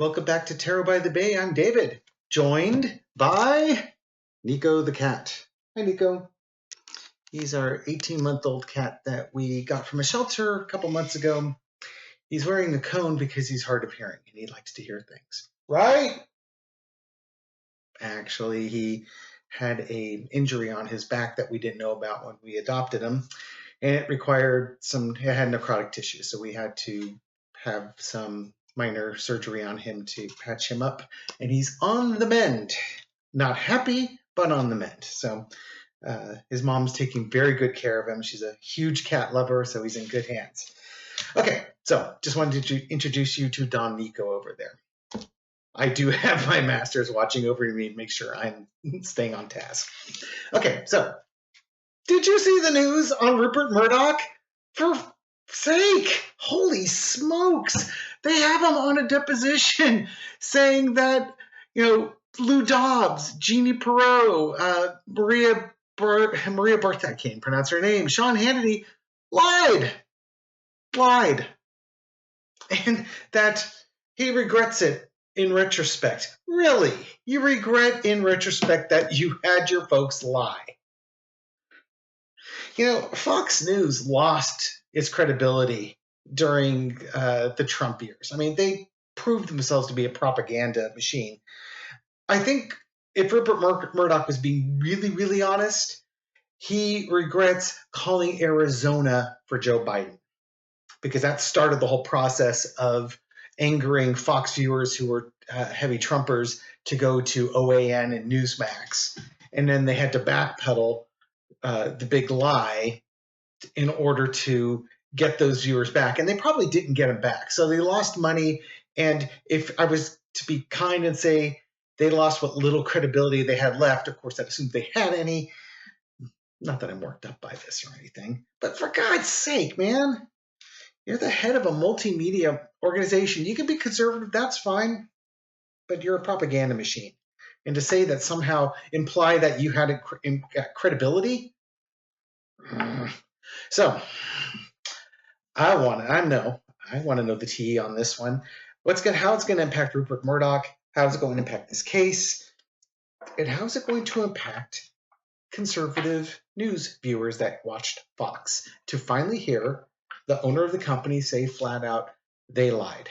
Welcome back to Tarot by the Bay. I'm David, joined by Nico the cat. Hi, Nico. He's our 18-month-old cat that we got from a shelter a couple months ago. He's wearing a cone because he's hard of hearing and he likes to hear things. Right? Actually, he had an injury on his back that we didn't know about when we adopted him, and it had necrotic tissue, so we had to have some minor surgery on him to patch him up, and he's on the mend. Not happy, but on the mend. So his mom's taking very good care of him. She's a huge cat lover, so he's in good hands. Okay, so just wanted to introduce you to Don Nico over there. I do have my masters watching over me to make sure I'm staying on task. Okay, so did you see the news on Rupert Murdoch? For sake, holy smokes. They have him on a deposition saying that, Lou Dobbs, Jeanine Pirro, Maria Bartiromo, I can't pronounce her name, Sean Hannity lied. And that he regrets it in retrospect. Really? You regret in retrospect that you had your folks lie? Fox News lost its credibility during the Trump years. I mean, they proved themselves to be a propaganda machine. I think if Rupert Murdoch was being really, really honest, he regrets calling Arizona for Joe Biden, because that started the whole process of angering Fox viewers who were heavy Trumpers to go to OAN and Newsmax. And then they had to backpedal the big lie in order to get those viewers back. And they probably didn't get them back. So they lost money. And if I was to be kind and say they lost what little credibility they had left, of course, I assumed they had any. Not that I'm worked up by this or anything, but for God's sake, man, you're the head of a multimedia organization. You can be conservative, that's fine, but you're a propaganda machine. And to say that somehow imply that you had credibility. So I want to know the tea on this one. How it's going to impact Rupert Murdoch? How is it going to impact this case? And how is it going to impact conservative news viewers that watched Fox to finally hear the owner of the company say flat out they lied?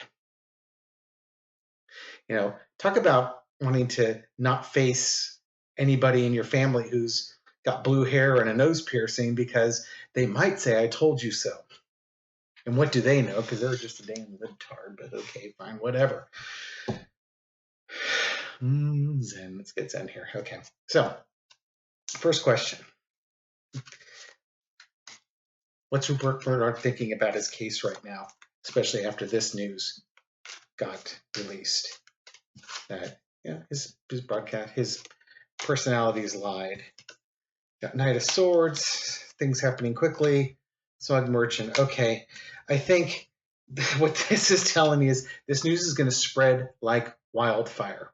Talk about wanting to not face anybody in your family who's got blue hair and a nose piercing because they might say, I told you so. And what do they know? Because they're just a damn libtard, but okay, fine, whatever. Zen, let's get Zen here. Okay, so first question. What's Rupert Murdoch thinking about his case right now, especially after this news got released? That his broadcast, his personalities lied. Got Knight of Swords, things happening quickly, Smug Merchant. Okay, I think what this is telling me is this news is going to spread like wildfire.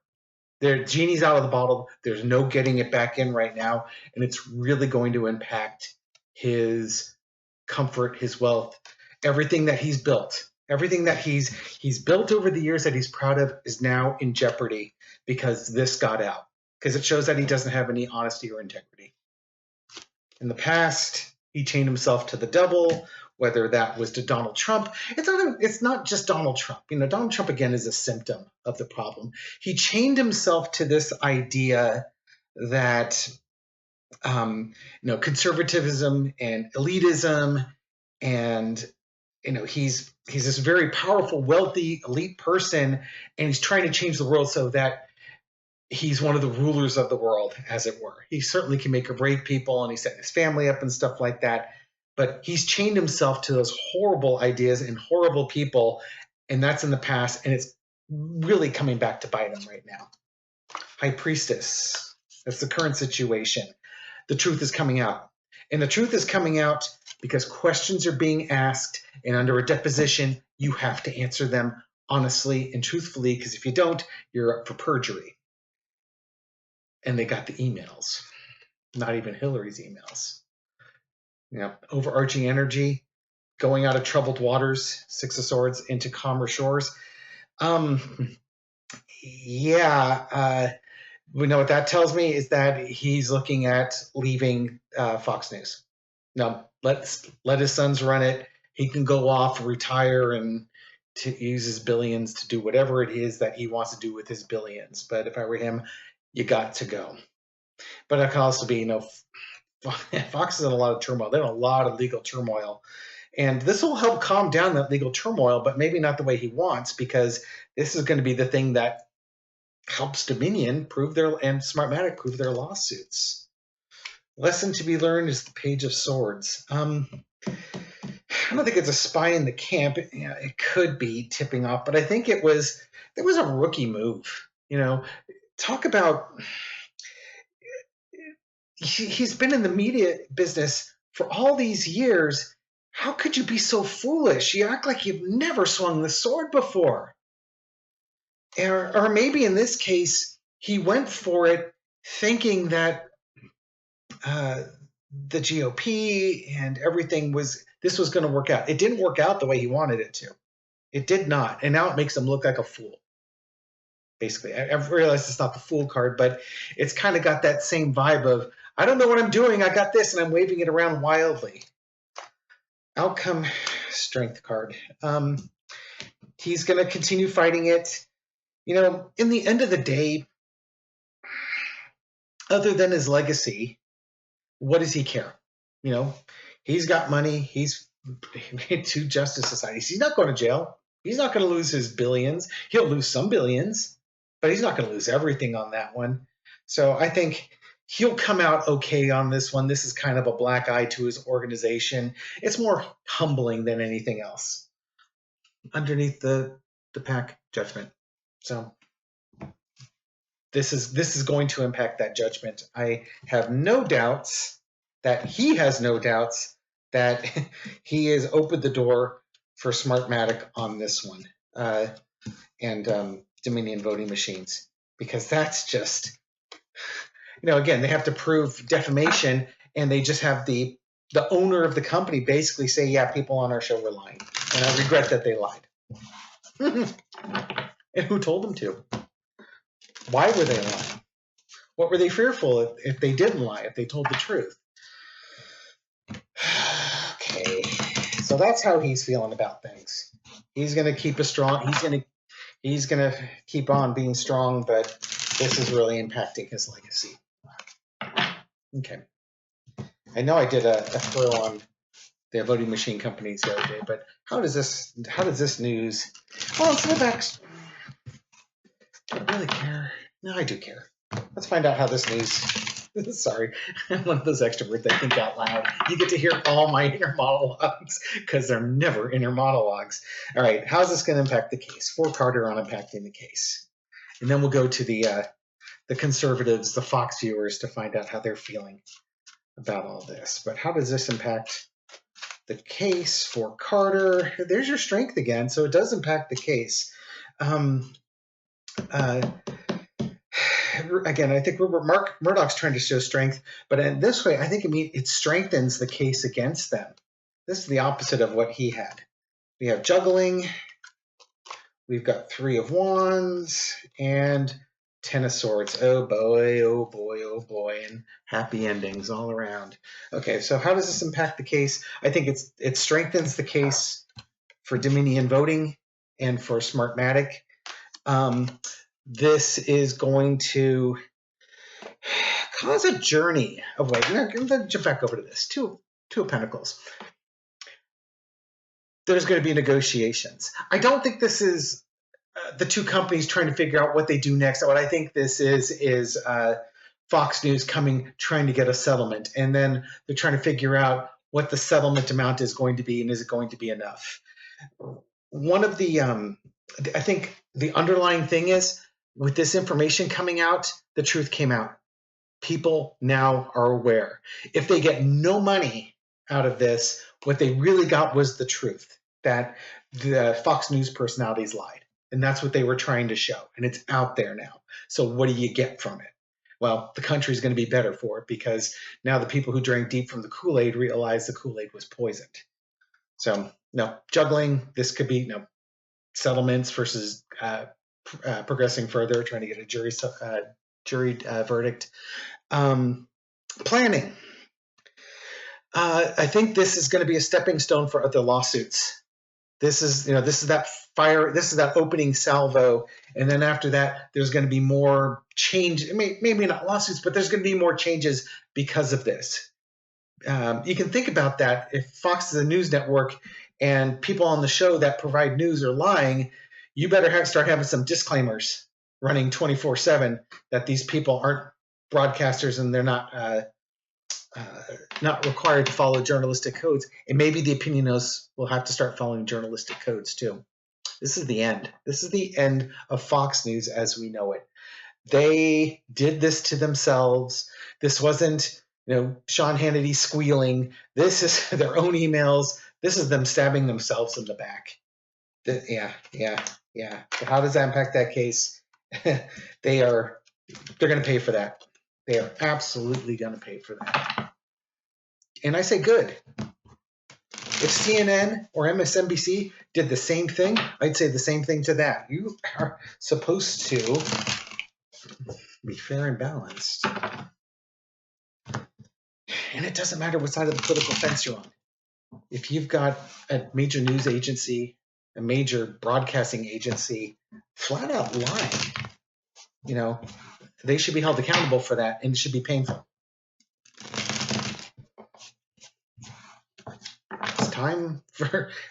Genie's out of the bottle. There's no getting it back in right now, and it's really going to impact his comfort, his wealth, everything that he's built. Everything that he's built over the years that he's proud of is now in jeopardy because this got out. Because it shows that he doesn't have any honesty or integrity. In the past, he chained himself to the devil, whether that was to Donald Trump. It's not just Donald Trump. Donald Trump, again, is a symptom of the problem. He chained himself to this idea that conservatism and elitism, and he's this very powerful, wealthy, elite person, and he's trying to change the world so that he's one of the rulers of the world, as it were. He certainly can make or break people, and he's setting his family up and stuff like that. But he's chained himself to those horrible ideas and horrible people, and that's in the past, and it's really coming back to bite him right now. High Priestess, that's the current situation. The truth is coming out. And the truth is coming out because questions are being asked, and under a deposition, you have to answer them honestly and truthfully, because if you don't, you're up for perjury. And they got the emails, not even Hillary's emails. Overarching energy, going out of troubled waters, Six of Swords, into calmer shores. Yeah, we know what that tells me is that he's looking at leaving Fox News. No, let his sons run it. He can go off, retire, and to use his billions to do whatever it is that he wants to do with his billions. But if I were him, you got to go. But it can also be, Fox is in a lot of turmoil. They're in a lot of legal turmoil. And this will help calm down that legal turmoil, but maybe not the way he wants, because this is going to be the thing that helps Dominion and Smartmatic prove their lawsuits. Lesson to be learned is the Page of Swords. I don't think it's a spy in the camp. It could be tipping off, but I think there was a rookie move. Talk about he's been in the media business for all these years. How could you be so foolish? You act like you've never swung the sword before. Or maybe in this case, he went for it thinking that the GOP and everything this was going to work out. It didn't work out the way he wanted it to. It did not. And now it makes him look like a fool. Basically, I've realized it's not the fool card, but it's kind of got that same vibe of, I don't know what I'm doing. I got this, and I'm waving it around wildly. Outcome strength card. He's going to continue fighting it. In the end of the day, other than his legacy, what does he care? He's got money. He's made 2 justice societies. He's not going to jail. He's not going to lose his billions. He'll lose some billions, but he's not going to lose everything on that one. So I think he'll come out okay on this one. This is kind of a black eye to his organization. It's more humbling than anything else. Underneath the pack judgment. So this is going to impact that judgment. I have no doubts that he has no doubts that he has opened the door for Smartmatic on this one and Dominion voting machines, because that's just, again, they have to prove defamation, and they just have the owner of the company basically say, yeah, people on our show were lying, and I regret that they lied. And who told them to? Why were they lying? What were they fearful if they didn't lie, if they told the truth? Okay, so that's how he's feeling about things. He's going to keep he's going to keep on being strong, but this is really impacting his legacy. Okay. I know I did a throw on the voting machine companies the other day, but how does this news? Well, let's go back. Do I really care? No, I do care. Let's find out how this news. Sorry, I'm one of those extroverts that think out loud. You get to hear all my inner monologues because they're never inner monologues. All right, how's this going to impact the case? 4 Carter on impacting the case, and then we'll go to the conservatives, the Fox viewers, to find out how they're feeling about all this. But how does this impact the case for Carter? There's your strength again, so it does impact the case. Again, I think Rupert Murdoch's trying to show strength, but in this way, I think it strengthens the case against them. This is the opposite of what he had. We have juggling. We've got 3 of Wands and 10 of Swords. Oh boy, oh boy, oh boy, and happy endings all around. Okay, so how does this impact the case? I think it strengthens the case for Dominion voting and for Smartmatic. This is going to cause a journey of wait. Let's jump back over to this. Two of Pentacles. There's going to be negotiations. I don't think this is the 2 companies trying to figure out what they do next. What I think this is Fox News trying to get a settlement, and then they're trying to figure out what the settlement amount is going to be, and is it going to be enough? One of the I think the underlying thing is, with this information coming out, the truth came out. People now are aware. If they get no money out of this, what they really got was the truth, that the Fox News personalities lied. And that's what they were trying to show. And it's out there now. So what do you get from it? Well, the country's going to be better for it, because now the people who drank deep from the Kool-Aid realized the Kool-Aid was poisoned. So, no, juggling, this could be settlements versus progressing further, trying to get a jury verdict. Planning. I think this is going to be a stepping stone for other lawsuits. This is that fire. This is that opening salvo, and then after that, there's going to be more change. Maybe not lawsuits, but there's going to be more changes because of this. You can think about that. If Fox is a news network and people on the show that provide news are lying, you better start having some disclaimers running 24/7 that these people aren't broadcasters and they're not required to follow journalistic codes. And maybe the opinion hosts will have to start following journalistic codes too. This is the end. This is the end of Fox News as we know it. They did this to themselves. This wasn't, Sean Hannity squealing. This is their own emails. This is them stabbing themselves in the back. Yeah. So how does that impact that case? They're going to pay for that. They are absolutely going to pay for that. And I say good. If CNN or MSNBC did the same thing, I'd say the same thing to that. You are supposed to be fair and balanced. And it doesn't matter what side of the political fence you're on. If you've got a major news agency, a major broadcasting agency, flat out lying, they should be held accountable for that, and it should be painful.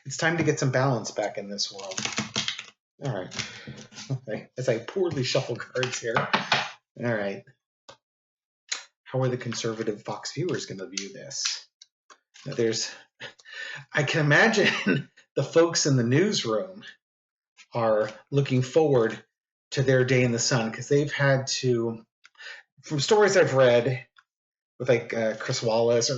It's time to get some balance back in this world. All right. Okay. As I poorly shuffle cards here. All right. How are the conservative Fox viewers going to view this? Now I can imagine the folks in the newsroom are looking forward to their day in the sun because they've had to, from stories I've read with Chris Wallace,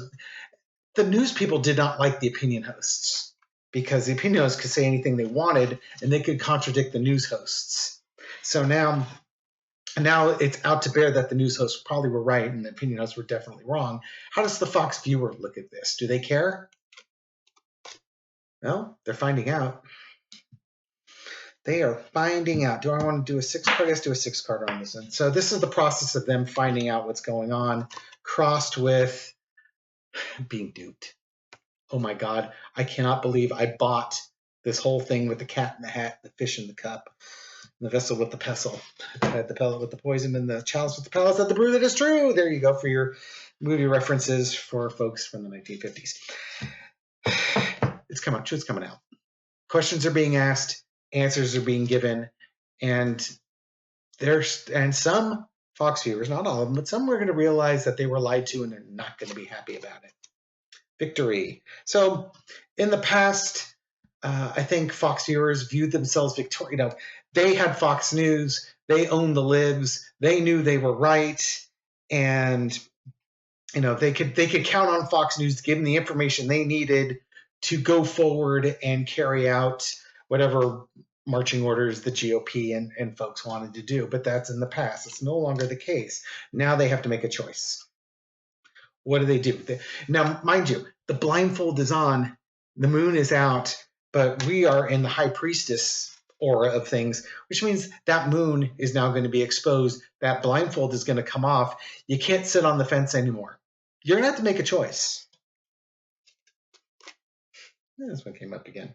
the news people did not like the opinion hosts because the opinion hosts could say anything they wanted and they could contradict the news hosts. So now it's out to bear that the news hosts probably were right and the opinion hosts were definitely wrong. How does the Fox viewer look at this? Do they care? No, they're finding out. They are finding out. Do I want to do a 6-card? Let's do a 6-card on this one. So this is the process of them finding out what's going on, crossed with being duped. Oh my God, I cannot believe I bought this whole thing with the cat in the hat, the fish in the cup, the vessel with the pestle. I had the pellet with the poison and the chalice with the palace that the brew that is true. There you go for your movie references for folks from the 1950s. It's coming out. Truth's coming out. Questions are being asked, answers are being given, and some Fox viewers, not all of them, but some are going to realize that they were lied to and they're not going to be happy about it. Victory. So in the past, I think Fox viewers viewed themselves victorious. They had Fox News, they owned the libs, they knew they were right, and they could count on Fox News to give them the information they needed to go forward and carry out whatever marching orders the GOP and folks wanted to do. But that's in the past. It's no longer the case. Now they have to make a choice. What do? Now, mind you, the blindfold is on, the moon is out, but we are in the high priestess aura of things, which means that moon is now going to be exposed. That blindfold is going to come off. You can't sit on the fence anymore. You're going to have to make a choice. This one came up again.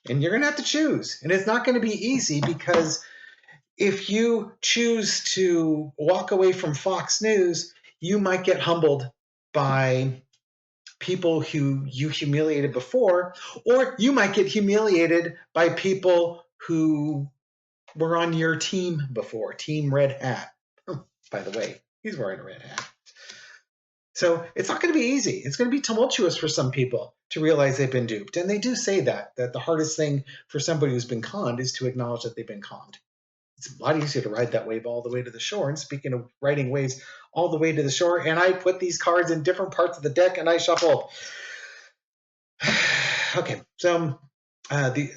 And you're going to have to choose. And it's not going to be easy because if you choose to walk away from Fox News, you might get humbled by people who you humiliated before, or you might get humiliated by people who were on your team before, Team Red Hat. Oh, by the way, he's wearing a red hat. So it's not going to be easy. It's going to be tumultuous for some people to realize they've been duped. And they do say that the hardest thing for somebody who's been conned is to acknowledge that they've been conned. It's a lot easier to ride that wave all the way to the shore. And speaking of riding waves all the way to the shore, and I put these cards in different parts of the deck and I shuffle. Okay, so the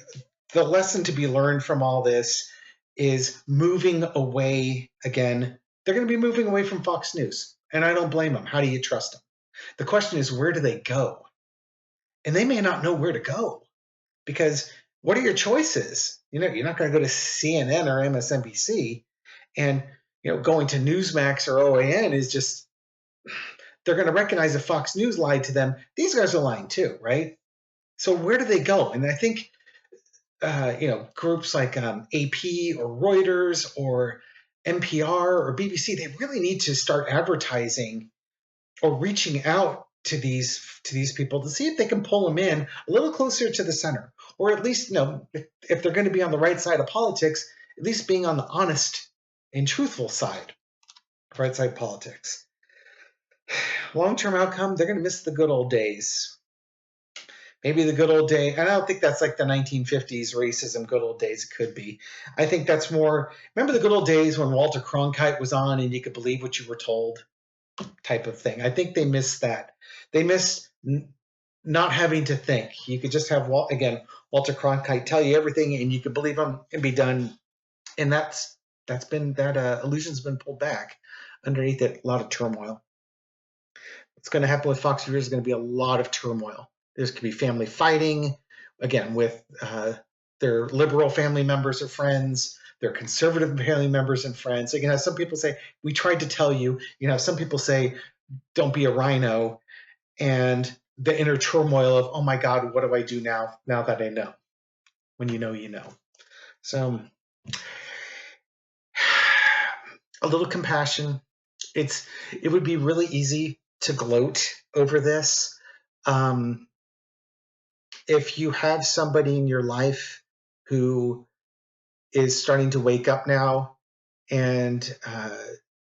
lesson to be learned from all this is moving away again. They're going to be moving away from Fox News. And I don't blame them. How do you trust them? The question is, where do they go? And they may not know where to go because what are your choices? You're not going to go to CNN or MSNBC, and going to Newsmax or OAN is just, they're going to recognize if Fox News lied to them. These guys are lying too, right? So where do they go? And I think groups like AP or Reuters or NPR or BBC, they really need to start advertising or reaching out to these people to see if they can pull them in a little closer to the center, or at least, if they're going to be on the right side of politics, at least being on the honest and truthful side, right side politics. Long-term outcome, they're going to miss the good old days. Maybe the good old day, and I don't think that's like the 1950s racism good old days. It could be. I think that's more, remember the good old days when Walter Cronkite was on and you could believe what you were told, type of thing. I think they miss that. They miss not having to think. You could just have, Walter Cronkite tell you everything and you could believe him and be done. And that illusion's been pulled back. Underneath it, a lot of turmoil. What's going to happen with Fox viewers is going to be a lot of turmoil. There's going to be family fighting, again, with their liberal family members or friends, their conservative family members and friends. So you can have some people say, we tried to tell you. You can have some people say, don't be a rhino. And the inner turmoil of, oh my God, what do I do now that I know? When you know, you know. So a little compassion. It would be really easy to gloat over this. If you have somebody in your life who is starting to wake up now and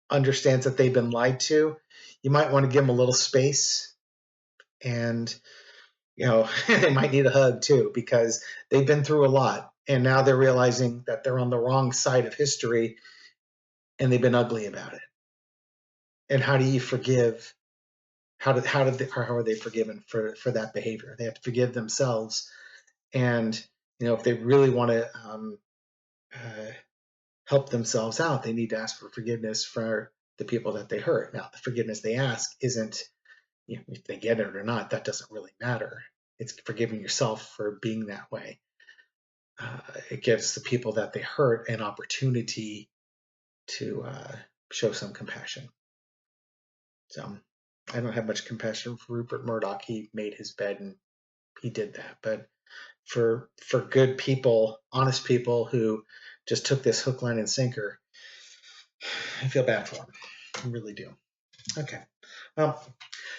understands that they've been lied to, you might want to give them a little space. And, they might need a hug too, because they've been through a lot. And now they're realizing that they're on the wrong side of history and they've been ugly about it. And how do you forgive? How are they forgiven for that behavior? They have to forgive themselves. And, if they really want to help themselves out, they need to ask for forgiveness for the people that they hurt. Now, the forgiveness they ask isn't, if they get it or not, that doesn't really matter. It's forgiving yourself for being that way. It gives the people that they hurt an opportunity to show some compassion. So I don't have much compassion for Rupert Murdoch. He made his bed and he did that. But for good people, honest people who just took this hook, line, and sinker, I feel bad for them. I really do. Okay. Well,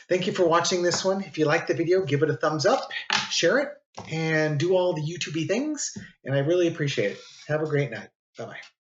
thank you for watching this one. If you like the video, give it a thumbs up, share it, and do all the YouTube-y things. And I really appreciate it. Have a great night. Bye-bye.